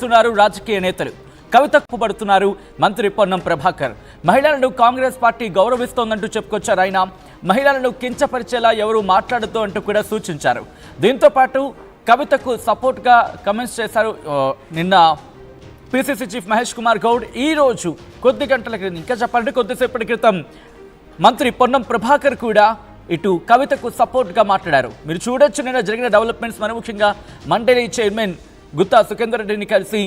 చేస్తున్నారు రాజకీయ నేతలు. కవితకు పడుతున్నారు మంత్రి పొన్నం ప్రభాకర్. మహిళలను కాంగ్రెస్ పార్టీ గౌరవిస్తోందంటూ చెప్పుకొచ్చారు ఆయన. మహిళలను కించపరిచేలా ఎవరు మాట్లాడద్దు అంటూ కూడా సూచించారు. దీంతో పాటు కవితకు సపోర్ట్గా కమెంట్స్ చేశారు. నిన్న పిసిసి చీఫ్ మహేష్ కుమార్ గౌడ్ ఈ రోజు కొద్ది గంటల క్రితం, ఇంకా చెప్పాలంటే కొద్దిసేపటి క్రితం మంత్రి పొన్నం ప్రభాకర్ కూడా ఇటు కవితకు సపోర్ట్గా మాట్లాడారు. మీరు చూడొచ్చు నిన్న జరిగిన డెవలప్మెంట్స్. మరి ముఖ్యంగా మండలి చైర్మన్ గుత్తా సుఖేందర్ రెడ్డిని కలిసి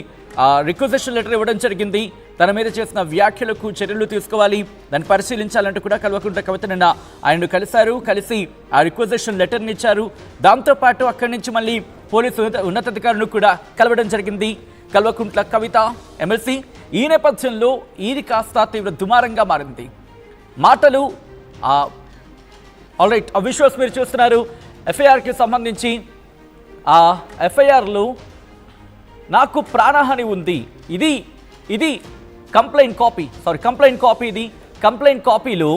రిక్వెజిషన్ లెటర్ ఇవ్వడం జరిగింది. తన మీద చేసిన వ్యాఖ్యలకు చర్యలు తీసుకోవాలి, దాన్ని పరిశీలించాలంటూ కూడా కల్వకుంట్ల కవిత నిన్న ఆయనను కలిసి ఆ రిక్వెజిషన్ లెటర్ని ఇచ్చారు. దాంతోపాటు అక్కడి నుంచి మళ్ళీ పోలీసు ఉన్నతాధికారులను కూడా కలవడం జరిగింది కల్వకుంట్ల కవిత ఎమ్మెల్సీ. ఈ నేపథ్యంలో ఇది కాస్త తీవ్ర దుమారంగా మారింది. మాటలు ఆల్రైట్, ఆ విజువల్స్ మీరు చూస్తున్నారు. ఎఫ్ఐఆర్కి సంబంధించి ఆ ఎఫ్ఐఆర్లో నాకు ప్రాణహాని ఉంది, ఇది కంప్లైంట్ కాపీ. ఇది కంప్లైంట్ కాపీలో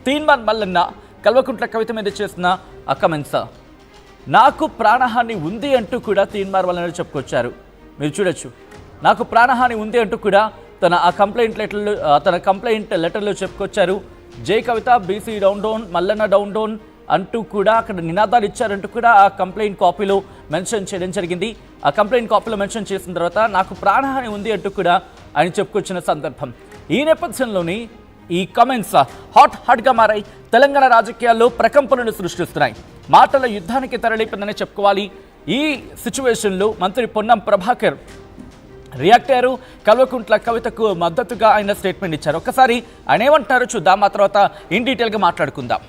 తీన్మాన్ మల్లన్న కల్వకుంట్ల కవిత మీద చేసిన ఆ కమెంట్స్. నాకు ప్రాణహాని ఉంది అంటూ కూడా తీన్మాన్ మల్లన్న చెప్పుకొచ్చారు. మీరు చూడొచ్చు, నాకు ప్రాణహాని ఉంది అంటూ కూడా తన కంప్లైంట్ లెటర్లో చెప్పుకొచ్చారు. జై Kavitha, BC down down, Mallanna down down అంటూ కూడా అక్కడ నినాదాలు ఇచ్చారంటూ కూడా ఆ కంప్లైంట్ కాపీలో మెన్షన్ చేయడం జరిగింది. ఆ కంప్లైంట్ కాపీలో మెన్షన్ చేసిన తర్వాత నాకు ప్రాణహాని ఉంది అంటూ కూడా ఆయన చెప్పుకొచ్చిన సందర్భం. ఈ నేపథ్యంలోని ఈ కమెంట్స్ హాట్గా మారాయి. తెలంగాణ రాజకీయాల్లో ప్రకంపనలు సృష్టిస్తున్నాయి. మాటల యుద్ధానికి తెరలేపిందని చెప్పుకోవాలి. ఈ సిచ్యువేషన్లో మంత్రి పొన్నం ప్రభాకర్ రియాక్ట్ అయ్యారు. కల్వకుంట్ల కవితకు మద్దతుగా ఆయన స్టేట్మెంట్ ఇచ్చారు. ఒక్కసారి ఆయన ఏమంటారో చూద్దాం, ఆ తర్వాత ఇన్ డీటెయిల్గా మాట్లాడుకుందాం.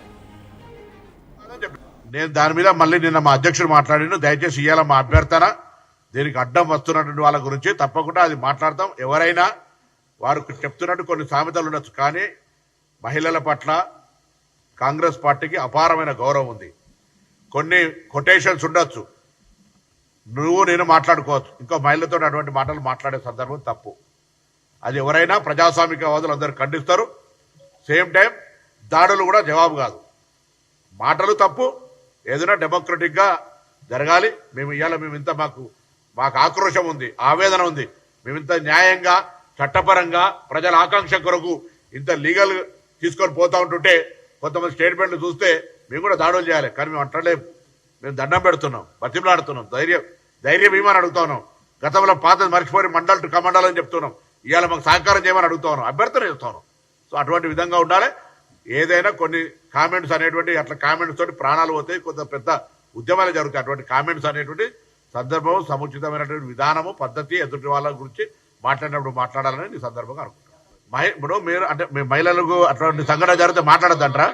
నేను దాని మీద మళ్ళీ నిన్న మా అధ్యక్షుడు మాట్లాడిను. దయచేసి ఇవాళ మా అభ్యర్థన దీనికి అడ్డం వస్తున్నటువంటి వాళ్ళ గురించి తప్పకుండా అది మాట్లాడతాం. ఎవరైనా వారు చెప్తున్నట్టు కొన్ని సామెతలు ఉండొచ్చు, కానీ మహిళల పట్ల కాంగ్రెస్ పార్టీకి అపారమైన గౌరవం ఉంది. కొన్ని కొటేషన్స్ ఉండొచ్చు, నువ్వు నేను మాట్లాడుకోవచ్చు, ఇంకో మహిళలతో అటువంటి మాటలు మాట్లాడే సందర్భం తప్పు. అది ఎవరైనా ప్రజాస్వామికవాదులు అందరూ ఖండిస్తారు. సేమ్ టైం దాడులు కూడా జవాబు కాదు. మాటలు తప్పు, ఏదైనా డెమోక్రటిక్గా జరగాలి. మేమింత మాకు ఆక్రోశం ఉంది, ఆవేదన ఉంది. మేమింత న్యాయంగా, చట్టపరంగా, ప్రజల ఆకాంక్ష కొరకు ఇంత లీగల్ తీసుకొని పోతా ఉంటుంటే కొంతమంది స్టేట్మెంట్లు చూస్తే మేము కూడా దాడులు చేయాలి, కానీ మేము అంటలేము. మేము దండం పెడుతున్నాం, బతిమలాడుతున్నాం, ధైర్యం ఏమని అడుగుతా ఉన్నాం. గతంలో పాత మర్చిపోయి మండల్ టు కమండల్ అని చెప్తున్నాం. ఇవాళ మాకు సహకారం చేయమని అడుగుతా ఉన్నాం, అభ్యర్థన చేస్తున్నాం. సో అటువంటి విధంగా ఉండాలి. ఏదైనా కొన్ని కామెంట్స్ అనేటువంటి అట్లా కామెంట్స్ తోటి ప్రాణాలు పోతాయి, కొంత పెద్ద ఉద్యమాలు జరుగుతాయి. అటువంటి కామెంట్స్ అనేటువంటి సందర్భం, సముచితమైనటువంటి విధానము, పద్ధతి ఎదుటి వాళ్ళ గురించి మాట్లాడినప్పుడు మాట్లాడాలని ఈ సందర్భంగా అనుకుంటున్నాం. ఇప్పుడు మీరు అంటే మీ మహిళలకు అటువంటి సంఘటన జరిగితే మాట్లాడద్దంటారా?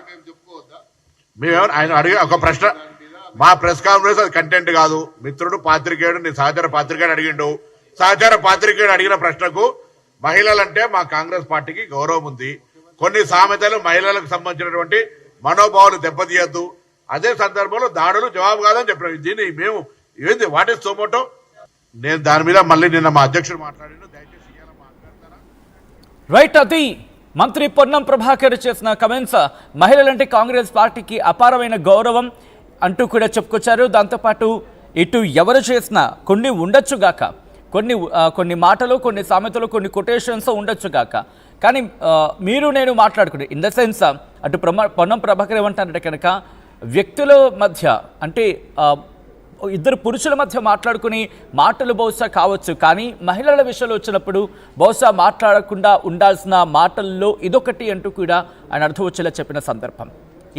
మేమేమో ఆయన అడిగే ఒక ప్రశ్న, మా ప్రెస్ కాన్ఫరెన్స్ అది కంటెంట్ కాదు. మిత్రుడు పాత్రికేయుడు, నీ సహచర పాత్రికేయుడు అడిగిండు. సహచర పాత్రికేయుడు అడిగిన ప్రశ్నకు మహిళలంటే మా కాంగ్రెస్ పార్టీకి గౌరవం ఉంది, కొన్ని సామెతలు మహిళలకు సంబంధించినటువంటి మనోభావాలు దెబ్బతీయద్దు, అదే సందర్భంలో దాడులు జవాబు కాదని చెప్పినాం. దీన్ని మేము ఏంది వాట్ ఇస్ సోమోటో. నేను దాని మీద మళ్ళీ నిన్న మా అధ్యక్షుడు మాట్లాడిన, దయచేసి రైట్. అది మంత్రి పొన్నం ప్రభాకర్ చేసిన కమెంట్స్. మహిళలంటే కాంగ్రెస్ పార్టీకి అపారమైన గౌరవం అంటూ కూడా చెప్పుకొచ్చారు. దాంతోపాటు ఇటు ఎవరు చేసినా కొన్ని ఉండొచ్చుగాక, కొన్ని మాటలు, కొన్ని సామెతలు, కొన్ని కొటేషన్స్ ఉండొచ్చుగాక, కానీ మీరు నేను మాట్లాడుకునే ఇన్ ద సెన్స్ అటు పొన్నం ప్రభాకర్ ఏమంటారంటే కనుక వ్యక్తుల మధ్య అంటే ఇద్దరు పురుషుల మధ్య మాట్లాడుకుని మాటలు బహుశా కావచ్చు, కానీ మహిళల విషయంలో వచ్చినప్పుడు బహుశా మాట్లాడకుండా ఉండాల్సిన మాటల్లో ఇదొకటి అంటూ కూడా ఆయన అర్థం వచ్చేలా చెప్పిన సందర్భం.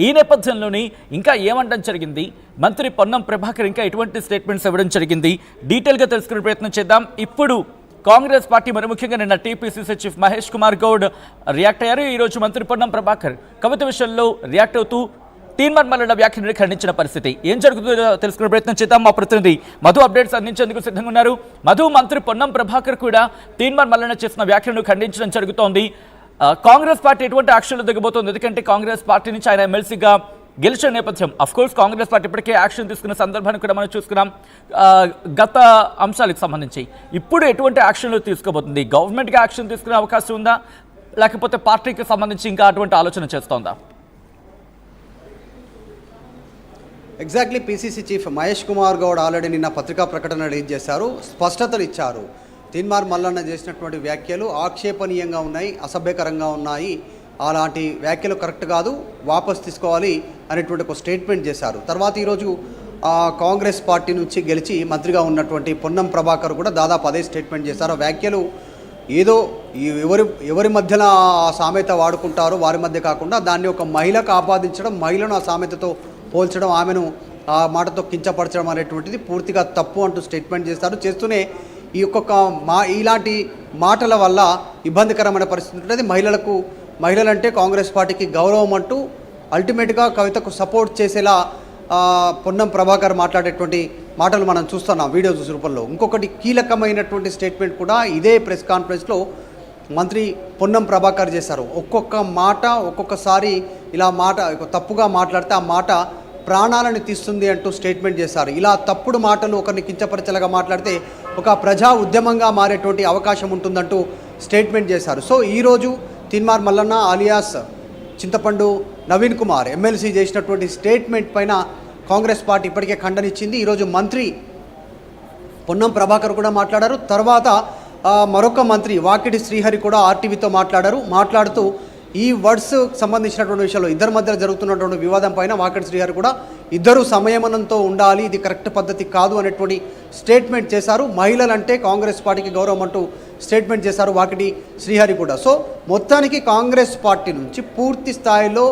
ఈ నేపథ్యంలోని ఇంకా ఏమంటం జరిగింది, మంత్రి పొన్నం ప్రభాకర్ ఇంకా ఎటువంటి స్టేట్మెంట్స్ ఇవ్వడం జరిగింది, డీటెయిల్గా తెలుసుకునే ప్రయత్నం చేద్దాం. ఇప్పుడు కాంగ్రెస్ పార్టీ మరి ముఖ్యంగా నిన్న TPCC chief Mahesh Kumar Goud react అయ్యారు. ఈరోజు మంత్రి పొన్నం ప్రభాకర్ కవిత విషయంలో రియాక్ట్ అవుతూ తీన్మాన్ మల్లన్న వ్యాఖ్యలను ఖండించిన పరిస్థితి. ఏం జరుగుతుందో తెలుసుకునే ప్రయత్నం చేద్దాం. మా ప్రతినిధి మధు అప్డేట్స్ అందించేందుకు సిద్ధంగా ఉన్నారు. మధు, మంత్రి పొన్నం ప్రభాకర్ కూడా తీన్మాన్ మల్లన్న చేసిన వ్యాఖ్యలను ఖండించడం జరుగుతోంది. కాంగ్రెస్ పార్టీ ఎటువంటి యాక్షన్లు దిగబోతోంది? ఎందుకంటే కాంగ్రెస్ పార్టీ నుంచి ఆయన ఎమ్మెల్సీగా గెలిచిన నేపథ్యం. అఫ్కోర్స్ కాంగ్రెస్ పార్టీ ఇప్పటికే యాక్షన్ తీసుకున్న సందర్భాన్ని కూడా మనం చూసుకున్నాం గత అంశాలకు సంబంధించి. ఇప్పుడు ఎటువంటి యాక్షన్లు తీసుకోబోతుంది? గవర్నమెంట్గా యాక్షన్ తీసుకునే అవకాశం ఉందా, లేకపోతే పార్టీకి సంబంధించి ఇంకా అటువంటి ఆలోచన చేస్తోందా? Exactly PCC chief Mahesh Kumar Goud already నిన్న పత్రికా ప్రకటన రిలీజ్ చేశారు, స్పష్టతలు ఇచ్చారు. తీన్మార్ మల్లన్న చేసినటువంటి వ్యాఖ్యలు ఆక్షేపణీయంగా ఉన్నాయి, అసభ్యకరంగా ఉన్నాయి. అలాంటి వ్యాఖ్యలు కరెక్ట్ కాదు, వాపస్ తీసుకోవాలి అనేటువంటి ఒక స్టేట్మెంట్ చేశారు. తర్వాత ఈరోజు కాంగ్రెస్ పార్టీ నుంచి గెలిచి మంత్రిగా ఉన్నటువంటి పొన్నం ప్రభాకర్ కూడా దాదాపు అదే స్టేట్మెంట్ చేశారు. ఆ వ్యాఖ్యలు ఏదో ఎవరి మధ్యన ఆ సామెత వాడుకుంటారో వారి మధ్య కాకుండా దాన్ని ఒక మహిళకు ఆపాదించడం, మహిళను ఆ సామెతతో పోల్చడం, ఆమెను ఆ మాటతో కించపరచడం అనేటువంటిది పూర్తిగా తప్పు అంటూ స్టేట్మెంట్ చేస్తారు. చేస్తూనే ఈ ఒక్కొక్క ఇలాంటి మాటల వల్ల ఇబ్బందికరమైన పరిస్థితి ఉంటుంది. మహిళలంటే కాంగ్రెస్ పార్టీకి గౌరవం అంటూ అల్టిమేట్గా కవితకు సపోర్ట్ చేసేలా పొన్నం ప్రభాకర్ మాట్లాడేటువంటి మాటలు మనం చూస్తున్నాం వీడియోస్ రూపంలో. ఇంకొకటి కీలకమైనటువంటి స్టేట్మెంట్ కూడా ఇదే ప్రెస్ కాన్ఫరెన్స్లో మంత్రి పొన్నం ప్రభాకర్ చేశారు. ఒక్కొక్క మాట ఒక్కొక్కసారి ఇలా తప్పుగా మాట్లాడితే ఆ మాట ప్రాణాలను తీస్తుంది అంటూ స్టేట్మెంట్ చేశారు. ఇలా తప్పుడు మాటలు ఒకరిని కించపరచలాగా మాట్లాడితే ఒక ప్రజా ఉద్యమంగా మారేటువంటి అవకాశం ఉంటుందంటూ స్టేట్మెంట్ చేశారు. సో ఈరోజు తీన్మార్ మల్లన్న అలియాస్ చింతపండు నవీన్ కుమార్ ఎమ్మెల్సీ చేసినటువంటి స్టేట్మెంట్ పైన కాంగ్రెస్ పార్టీ ఇప్పటికే ఖండనిచ్చింది. ఈరోజు మంత్రి పొన్నం ప్రభాకర్ కూడా మాట్లాడారు. తర్వాత మరొక మంత్రి వాకిటి శ్రీహరి కూడా ఆర్టీవీతో మాట్లాడుతూ ఈ వర్డ్స్ సంబంధించినటువంటి విషయంలో ఇద్దరి మధ్య జరుగుతున్నటువంటి వివాదం పైన వాకిటి శ్రీహరి కూడా ఇద్దరు సంయమనంతో ఉండాలి, ఇది కరెక్ట్ పద్ధతి కాదు అనేటువంటి స్టేట్మెంట్ చేశారు. మహిళలంటే కాంగ్రెస్ పార్టీకి గౌరవం అంటూ స్టేట్మెంట్ చేశారు వాకిటి శ్రీహరి కూడా. సో మొత్తానికి కాంగ్రెస్ పార్టీ నుంచి పూర్తి స్థాయిలో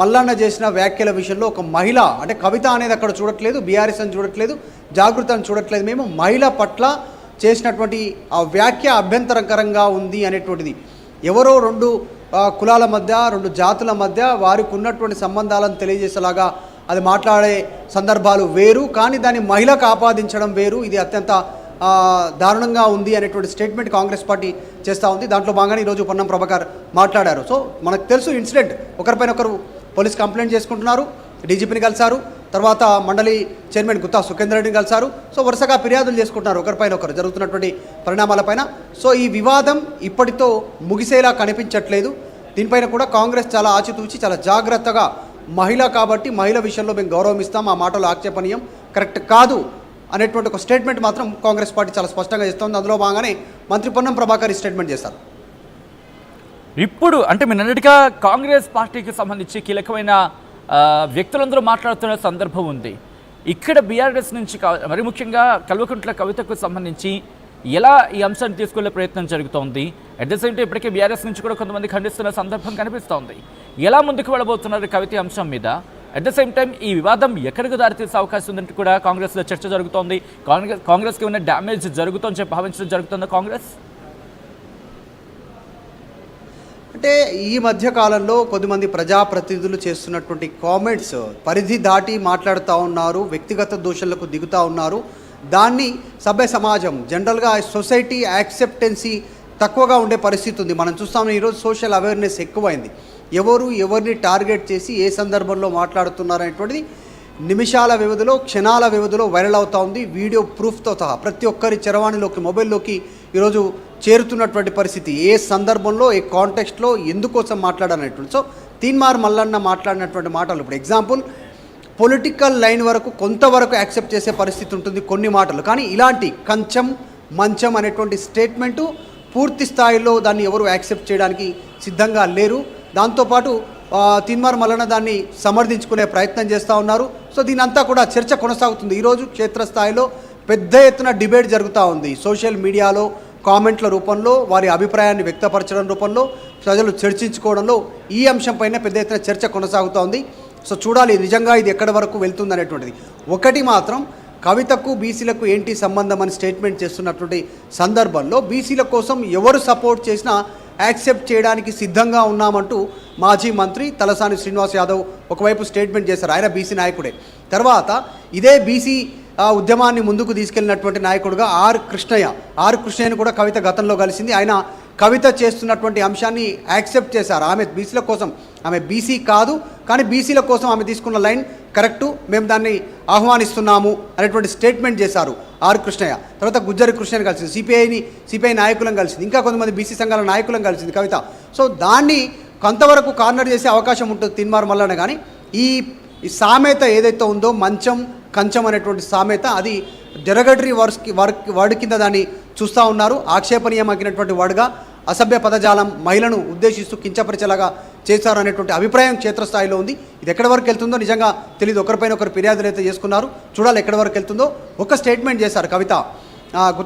మల్లన్న చేసిన వ్యాఖ్యల విషయంలో ఒక మహిళ అంటే కవిత అనేది అక్కడ చూడట్లేదు, బీఆర్ఎస్ అని చూడట్లేదు, జాగృతి అని చూడట్లేదు, మేము మహిళ పట్ల చేసినటువంటి ఆ వ్యాఖ్య అభ్యంతరకరంగా ఉంది అనేటువంటిది. ఎవరో రెండు కులాల మధ్య, రెండు జాతుల మధ్య వారికి ఉన్నటువంటి సంబంధాలను తెలియజేసేలాగా అది మాట్లాడే సందర్భాలు వేరు, కానీ దాన్ని మహిళకు ఆపాదించడం వేరు. ఇది అత్యంత దారుణంగా ఉంది అనేటువంటి స్టేట్మెంట్ కాంగ్రెస్ పార్టీ చేస్తూ ఉంది. దాంట్లో భాగంగానే ఈరోజు పొన్నం ప్రభాకర్ మాట్లాడారు. సో మనకు తెలుసు ఇన్సిడెంట్, ఒకరిపైన ఒకరు పోలీస్ కంప్లైంట్ చేసుకుంటున్నారు, డీజీపీని కలిశారు, తర్వాత మండలి చైర్మన్ గుత్తా సుఖేందర్ రెడ్డిని కలిశారు. సో వరుసగా ఫిర్యాదులు చేసుకుంటున్నారు ఒకరిపైన ఒకరు జరుగుతున్నటువంటి పరిణామాలపైన. సో ఈ వివాదం ఇప్పటితో ముగిసేలా కనిపించట్లేదు. దీనిపైన కూడా కాంగ్రెస్ చాలా ఆచితూచి చాలా జాగ్రత్తగా మహిళ కాబట్టి మహిళ విషయంలో మేము గౌరవం ఇస్తాం, ఆ మాటలు ఆక్షేపణీయం, కరెక్ట్ కాదు అనేటువంటి ఒక స్టేట్మెంట్ మాత్రం కాంగ్రెస్ పార్టీ చాలా స్పష్టంగా చేస్తుంది. అందులో భాగంగానే మంత్రి పొన్నం ప్రభాకర్ ఈ స్టేట్మెంట్ చేశారు. ఇప్పుడు అంటే మీరన్నట్టుగా కాంగ్రెస్ పార్టీకి సంబంధించి కీలకమైన వ్యక్తులందరూ మాట్లాడుతున్న సందర్భం ఉంది. ఇక్కడ బీఆర్ఎస్ నుంచి మరి ముఖ్యంగా కల్వకుంట్ల కవితకు సంబంధించి ఎలా ఈ అంశాన్ని తీసుకెళ్లే ప్రయత్నం జరుగుతోంది. అట్ ద సేమ్ టైం ఇప్పటికే బీఆర్ఎస్ నుంచి కూడా కొంతమంది ఖండిస్తున్న సందర్భం కనిపిస్తోంది. ఎలా ముందుకు వెళ్ళబోతున్నారు కవిత అంశం మీద? అట్ ద సేమ్ టైం ఈ వివాదం ఎక్కడికి దారితీసే అవకాశం ఉందంటే కూడా కాంగ్రెస్లో చర్చ జరుగుతోంది. కాంగ్రెస్కి ఉన్న డ్యామేజ్ జరుగుతుందని చెప్పి భావించడం జరుగుతుందా కాంగ్రెస్? అంటే ఈ మధ్య కాలంలో కొద్దిమంది ప్రజాప్రతినిధులు చేస్తున్నటువంటి కామెంట్స్ పరిధి దాటి మాట్లాడుతూ ఉన్నారు, వ్యక్తిగత దూషణలకు దిగుతూ ఉన్నారు. దాన్ని సభ్య సమాజం జనరల్గా సొసైటీ యాక్సెప్టెన్సీ తక్కువగా ఉండే పరిస్థితి ఉంది. మనం చూస్తాము ఈరోజు సోషల్ అవేర్నెస్ ఎక్కువైంది. ఎవరిని టార్గెట్ చేసి ఏ సందర్భంలో మాట్లాడుతున్నారనేటువంటిది నిమిషాల వ్యవధిలో, క్షణాల వ్యవధిలో వైరల్ అవుతూ ఉంది. వీడియో ప్రూఫ్తో సహా ప్రతి ఒక్కరి చరవాణిలోకి, మొబైల్లోకి ఈరోజు చేరుతున్నటువంటి పరిస్థితి. ఏ సందర్భంలో, ఏ కాంటెక్స్ట్లో, ఎందుకోసం మాట్లాడాలనేటువంటి. సో తీన్మార్ మల్లన్న మాట్లాడినటువంటి మాటలు ఇప్పుడు ఎగ్జాంపుల్ పొలిటికల్ లైన్ వరకు కొంతవరకు యాక్సెప్ట్ చేసే పరిస్థితి ఉంటుంది కొన్ని మాటలు, కానీ ఇలాంటి కంచం మంచం అనేటువంటి స్టేట్మెంటు పూర్తి స్థాయిలో దాన్ని ఎవరు యాక్సెప్ట్ చేయడానికి సిద్ధంగా లేరు. దాంతోపాటు తీన్మార్ మల్లన్న దాన్ని సమర్థించుకునే ప్రయత్నం చేస్తూ ఉన్నారు. సో దీనంతా కూడా చర్చ కొనసాగుతుంది. ఈరోజు క్షేత్రస్థాయిలో పెద్ద ఎత్తున డిబేట్ జరుగుతూ ఉంది. సోషల్ మీడియాలో కామెంట్ల రూపంలో, వారి అభిప్రాయాన్ని వ్యక్తపరచడం రూపంలో, ప్రజలు చర్చించుకోవడంలో ఈ అంశంపైన పెద్ద ఎత్తున చర్చ కొనసాగుతూ ఉంది. సో చూడాలి నిజంగా ఇది ఎక్కడి వరకు వెళ్తుంది అనేటువంటిది. ఒకటి మాత్రం, కవితకు బీసీలకు ఏంటి సంబంధం అని స్టేట్మెంట్ చేస్తున్నటువంటి సందర్భంలో బీసీల కోసం ఎవరు సపోర్ట్ చేసినా యాక్సెప్ట్ చేయడానికి సిద్ధంగా ఉన్నామంటూ మాజీ మంత్రి తలసాని శ్రీనివాస్ యాదవ్ ఒకవైపు స్టేట్మెంట్ చేశారు. ఆయన బీసీ నాయకుడే. తర్వాత ఇదే బీసీ ఉద్యమాన్ని ముందుకు తీసుకెళ్లినటువంటి నాయకుడుగా ఆర్ కృష్ణయ్యను కూడా కవిత గతంలో కలిసింది. ఆయన కవిత చేస్తున్నటువంటి అంశాన్ని యాక్సెప్ట్ చేశారు. ఆమె బీసీల కోసం, ఆమె బీసీ కాదు కానీ బీసీల కోసం ఆమె తీసుకున్న లైన్ కరెక్టు, మేము దాన్ని ఆహ్వానిస్తున్నాము అనేటువంటి స్టేట్మెంట్ చేశారు ఆర్ కృష్ణయ్య. తర్వాత గుజ్జరి కృష్ణని కలిసింది, సిపిఐ నాయకులను కలిసింది, ఇంకా కొంతమంది బీసీ సంఘాల నాయకులను కలిసింది కవిత. సో దాన్ని కొంతవరకు కార్నర్ చేసే అవకాశం ఉంటుంది తీన్మార్ మల్లన్న. కానీ ఈ సామెత ఏదైతే ఉందో మంచం కంచం అనేటువంటి సామెత, అది డెరగటరీ వర్డ్ కింద దాన్ని చూస్తూ ఉన్నారు. ఆక్షేపణీయమైనటువంటి వాడుగా అసభ్య పదజాలం మహిళను ఉద్దేశిస్తూ కించపరిచేలాగా చేశారనేటువంటి అభిప్రాయం క్షేత్రస్థాయిలో ఉంది. ఇది ఎక్కడి వరకు వెళ్తుందో నిజంగా తెలియదు. ఒకరిపైన ఒకరు ఫిర్యాదులు అయితే చేసుకున్నారు, చూడాలి ఎక్కడి వరకు వెళ్తుందో. ఒక స్టేట్మెంట్ చేశారు కవిత గుత్తా